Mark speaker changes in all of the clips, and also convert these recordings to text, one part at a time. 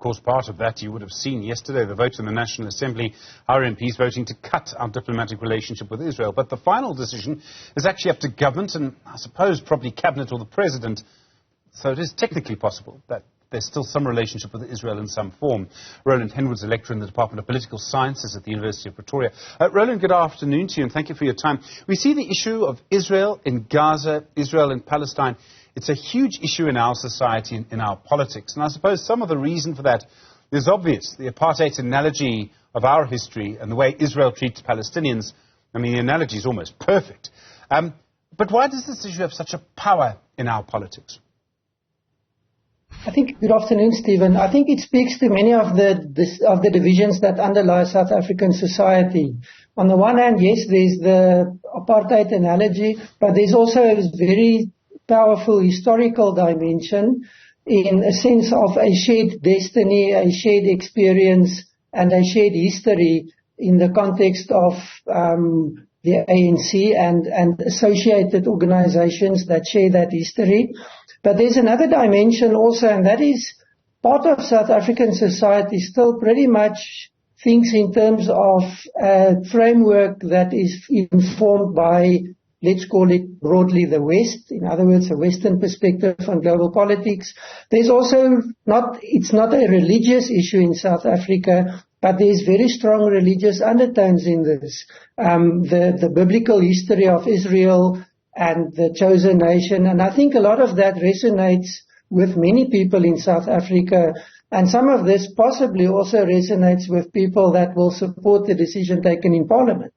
Speaker 1: Of course, part of that you would have seen yesterday, the vote in the National Assembly, our MPs voting to cut our diplomatic relationship with Israel. But the final decision is actually up to government and, I suppose, probably cabinet or the president. So it is technically possible that there's still some relationship with Israel in some form. Roland, Henwood's a lecturer in the Department of Political Sciences at the University of Pretoria. Roland, good afternoon to you, and thank you for your time. We see the issue of Israel in Gaza, Israel in Palestine. It's a huge issue in our society, in our politics. And I suppose some of the reason for that is obvious. The apartheid analogy of our history and the way Israel treats Palestinians, I mean, the analogy is almost perfect. But why does this issue have such a power in our politics?
Speaker 2: Good afternoon, Stephen. I think it speaks to many of the divisions that underlie South African society. On the one hand, yes, there's the apartheid analogy, but there's also a very powerful historical dimension in a sense of a shared destiny, a shared experience, and a shared history in the context of the ANC and associated organizations that share that history. But there's another dimension also, and that is part of South African society still pretty much thinks in terms of a framework that is informed by, let's call it broadly, the West. In other words, a Western perspective on global politics. There's also it's not a religious issue in South Africa, but there's very strong religious undertones in this. The biblical history of Israel and the chosen nation. And I think a lot of that resonates with many people in South Africa. And some of this possibly also resonates with people that will support the decision taken in Parliament.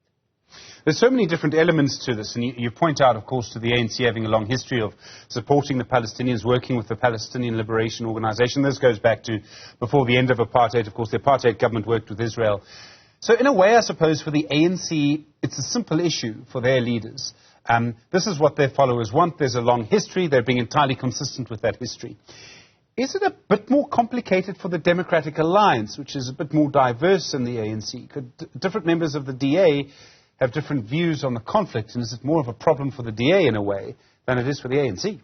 Speaker 1: There's so many different elements to this, and you point out, of course, to the ANC having a long history of supporting the Palestinians, working with the Palestinian Liberation Organization. This goes back to before the end of apartheid. Of course, the apartheid government worked with Israel. So in a way, I suppose, for the ANC, it's a simple issue for their leaders. This is what their followers want. There's a long history. They're being entirely consistent with that history. Is it a bit more complicated for the Democratic Alliance, which is a bit more diverse than the ANC? Could different members of the DA have different views on the conflict, and is it more of a problem for the DA in a way than it is for the ANC?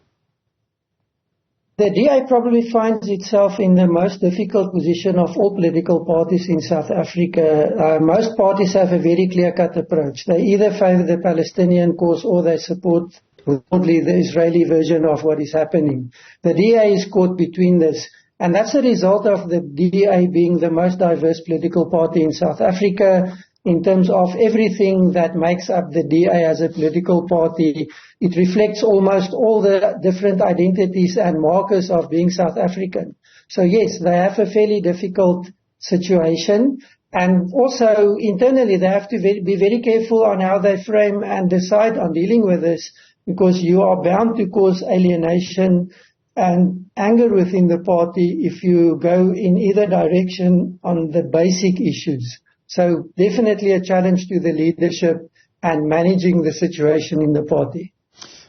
Speaker 2: The DA probably finds itself in the most difficult position of all political parties in South Africa. Most parties have a very clear-cut approach. They either favor the Palestinian cause or they support broadly the Israeli version of what is happening. The DA is caught between this. And that's a result of the DA being the most diverse political party in South Africa in terms of everything that makes up the DA as a political party. It reflects almost all the different identities and markers of being South African. So yes, they have a fairly difficult situation. And also internally they have to be very careful on how they frame and decide on dealing with this, because you are bound to cause alienation and anger within the party if you go in either direction on the basic issues. So definitely a challenge to the leadership and managing the situation in the party.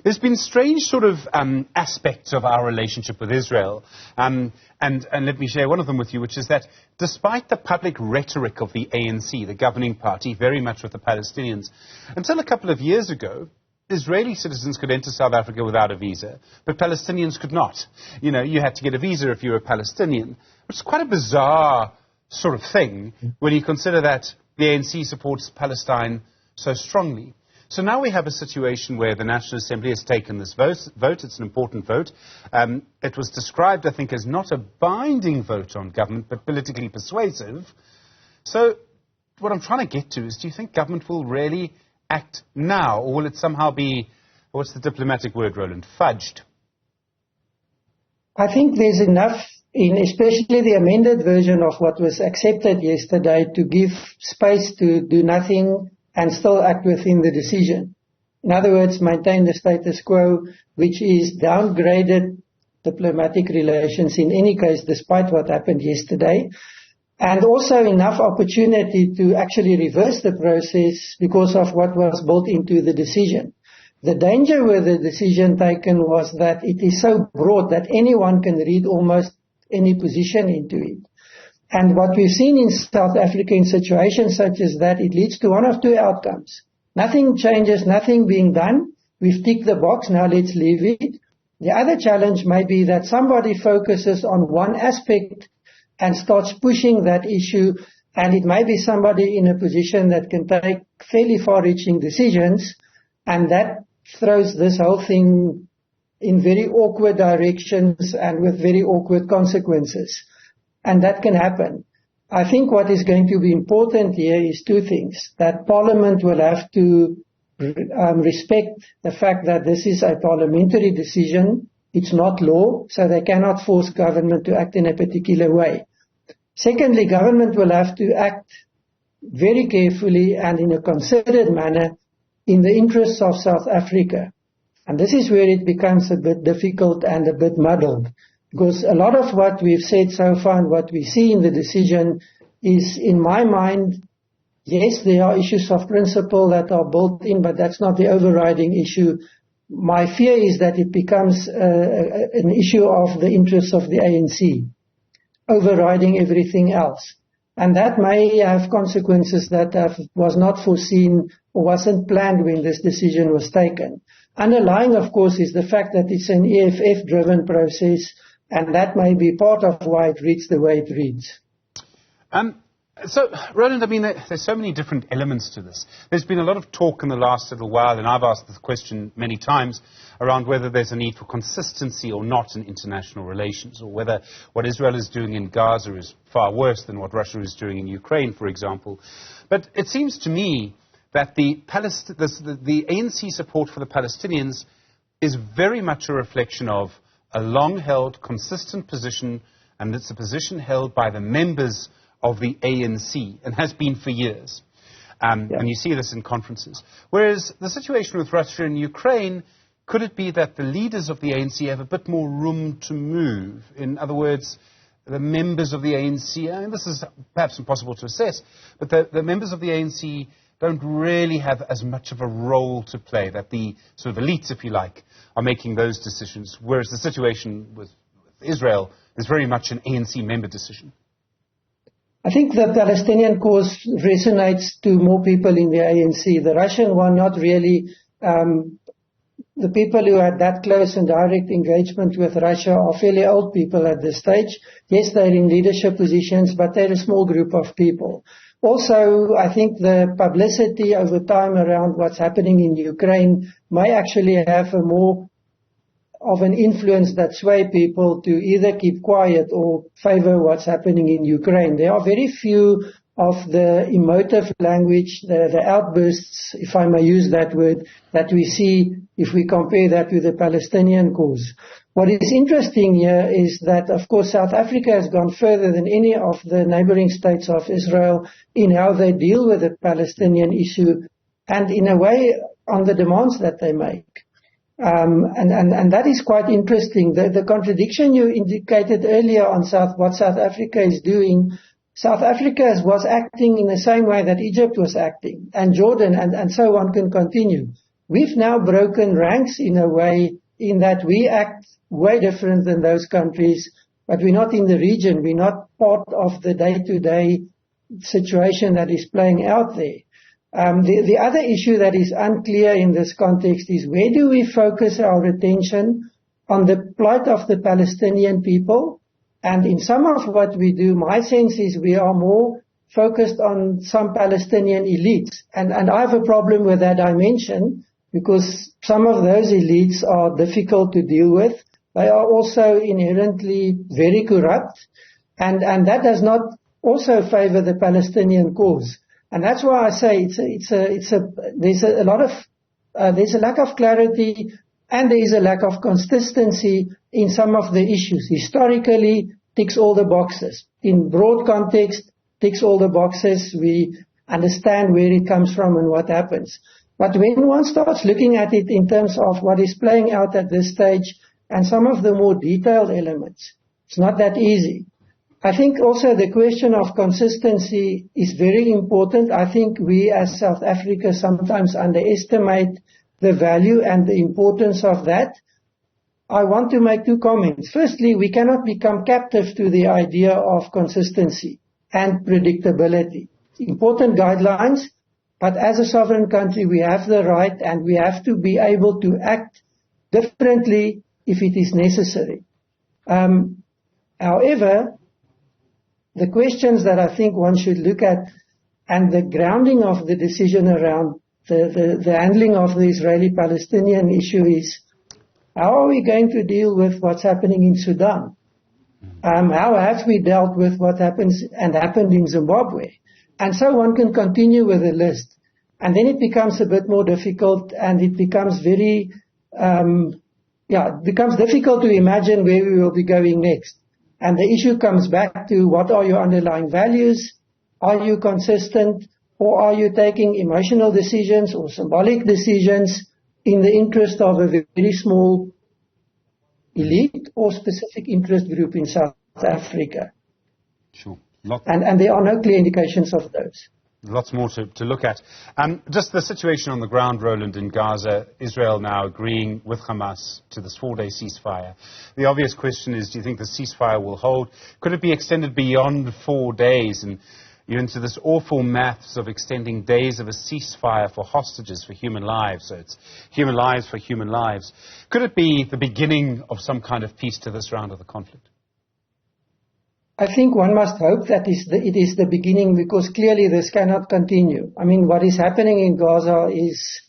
Speaker 1: There's been strange sort of aspects of our relationship with Israel. And let me share one of them with you, which is that despite the public rhetoric of the ANC, the governing party, very much with the Palestinians, until a couple of years ago, Israeli citizens could enter South Africa without a visa, but Palestinians could not. You know, you had to get a visa if you were a Palestinian, which is quite a bizarre sort of thing when you consider that the ANC supports Palestine so strongly. So now we have a situation where the National Assembly has taken this vote. It's an important vote. It was described, I think, as not a binding vote on government, but politically persuasive. So what I'm trying to get to is, do you think government will really act now, or will it somehow be, what's the diplomatic word, Roland, fudged?
Speaker 2: I think there's enough in especially the amended version of what was accepted yesterday to give space to do nothing and still act within the decision. In other words, maintain the status quo, which is downgraded diplomatic relations in any case, despite what happened yesterday. And also enough opportunity to actually reverse the process because of what was built into the decision. The danger with the decision taken was that it is so broad that anyone can read almost any position into it. And what we've seen in South Africa in situations such as that, it leads to one of two outcomes. Nothing changes, nothing being done. We've ticked the box, now let's leave it. The other challenge may be that somebody focuses on one aspect and starts pushing that issue, and it may be somebody in a position that can take fairly far-reaching decisions, and that throws this whole thing in very awkward directions and with very awkward consequences. And that can happen. I think what is going to be important here is two things. That Parliament will have to respect the fact that this is a parliamentary decision. It's not law, so they cannot force government to act in a particular way. Secondly, government will have to act very carefully and in a considered manner in the interests of South Africa. And this is where it becomes a bit difficult and a bit muddled, because a lot of what we've said so far and what we see in the decision is, in my mind, yes, there are issues of principle that are built in, but that's not the overriding issue. My fear is that it becomes an issue of the interests of the ANC, overriding everything else. And that may have consequences that was not foreseen or wasn't planned when this decision was taken. Underlying, of course, is the fact that it's an EFF-driven process, and that may be part of why it reads the way it reads.
Speaker 1: So, Roland, I mean, there's so many different elements to this. There's been a lot of talk in the last little while, and I've asked this question many times, around whether there's a need for consistency or not in international relations, or whether what Israel is doing in Gaza is far worse than what Russia is doing in Ukraine, for example. But it seems to me that the ANC support for the Palestinians is very much a reflection of a long-held, consistent position, and it's a position held by the members of the ANC, and has been for years. And you see this in conferences. Whereas the situation with Russia and Ukraine, could it be that the leaders of the ANC have a bit more room to move? In other words, the members of the ANC, I mean, this is perhaps impossible to assess, but the members of the ANC don't really have as much of a role to play, that the sort of elites, if you like, are making those decisions, whereas the situation with Israel is very much an ANC member decision.
Speaker 2: I think the Palestinian cause resonates to more people in the ANC. The Russian one, not really. The people who had that close and direct engagement with Russia are fairly old people at this stage. Yes, they're in leadership positions, but they're a small group of people. Also, I think the publicity over time around what's happening in Ukraine may actually have a more of an influence that sway people to either keep quiet or favor what's happening in Ukraine. There are very few of the emotive language, the outbursts, if I may use that word, that we see if we compare that with the Palestinian cause. What is interesting here is that, of course, South Africa has gone further than any of the neighboring states of Israel in how they deal with the Palestinian issue, and in a way on the demands that they make. And that is quite interesting. The contradiction you indicated earlier on what South Africa is doing, South Africa was acting in the same way that Egypt was acting, and Jordan, and so on can continue. We've now broken ranks in a way in that we act way different than those countries, but we're not in the region. We're not part of the day-to-day situation that is playing out there. The other issue that is unclear in this context is, where do we focus our attention on the plight of the Palestinian people? And in some of what we do, my sense is we are more focused on some Palestinian elites. And I have a problem with that dimension, because some of those elites are difficult to deal with. They are also inherently very corrupt. And that does not also favor the Palestinian cause. And that's why I say there's a lack of clarity, and there is a lack of consistency in some of the issues. Historically, ticks all the boxes. In broad context, ticks all the boxes. We understand where it comes from and what happens. But when one starts looking at it in terms of what is playing out at this stage and some of the more detailed elements, it's not that easy. I think also the question of consistency is very important. I think we as South Africa sometimes underestimate the value and the importance of that. I want to make two comments. Firstly, we cannot become captive to the idea of consistency and predictability. Important guidelines, but as a sovereign country, we have the right and we have to be able to act differently if it is necessary. However, the questions that I think one should look at and the grounding of the decision around the handling of the Israeli-Palestinian issue is, how are we going to deal with what's happening in Sudan? How have we dealt with what happened in Zimbabwe? And so one can continue with the list. And then it becomes a bit more difficult, and it becomes it becomes difficult to imagine where we will be going next. And the issue comes back to, what are your underlying values? Are you consistent? Or are you taking emotional decisions or symbolic decisions in the interest of a very small elite or specific interest group in South Africa?
Speaker 1: Sure.
Speaker 2: And there are no clear indications of those.
Speaker 1: Lots more to look at. Just the situation on the ground, Roland, in Gaza, Israel now agreeing with Hamas to this 4-day ceasefire. The obvious question is, do you think the ceasefire will hold? Could it be extended beyond 4 days? And you're into this awful maths of extending days of a ceasefire for hostages, for human lives. So it's human lives for human lives. Could it be the beginning of some kind of peace to this round of the conflict?
Speaker 2: I think one must hope that it is the beginning, because clearly this cannot continue. I mean, what is happening in Gaza is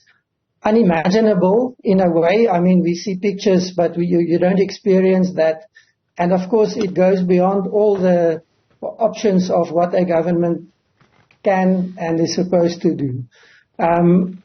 Speaker 2: unimaginable in a way. I mean, we see pictures, but you don't experience that. And of course, it goes beyond all the options of what a government can and is supposed to do.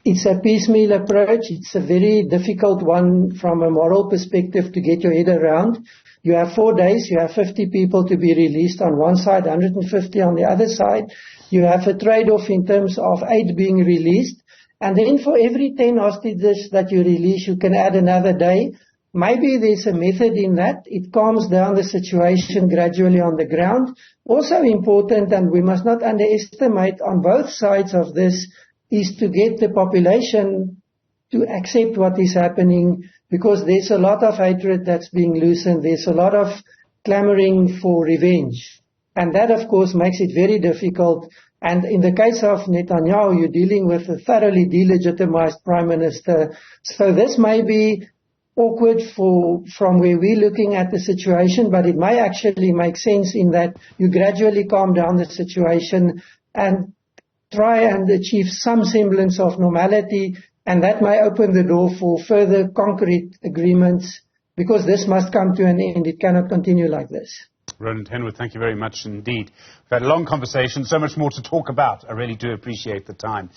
Speaker 2: It's a piecemeal approach. It's a very difficult one from a moral perspective to get your head around. You have 4 days, you have 50 people to be released on one side, 150 on the other side. You have a trade-off in terms of 8 being released. And then for every 10 hostages that you release, you can add another day. Maybe there's a method in that. It calms down the situation gradually on the ground. Also important, and we must not underestimate on both sides of this, is to get the population to accept what is happening, because there's a lot of hatred that's being loosened. There's a lot of clamoring for revenge. And that, of course, makes it very difficult. And in the case of Netanyahu, you're dealing with a thoroughly delegitimized prime minister. So this may be awkward from where we're looking at the situation, but it may actually make sense in that you gradually calm down the situation and try and achieve some semblance of normality. And that may open the door for further concrete agreements, because this must come to an end. It cannot continue like this.
Speaker 1: Roland, Henwood, thank you very much indeed. We've had a long conversation, so much more to talk about. I really do appreciate the time.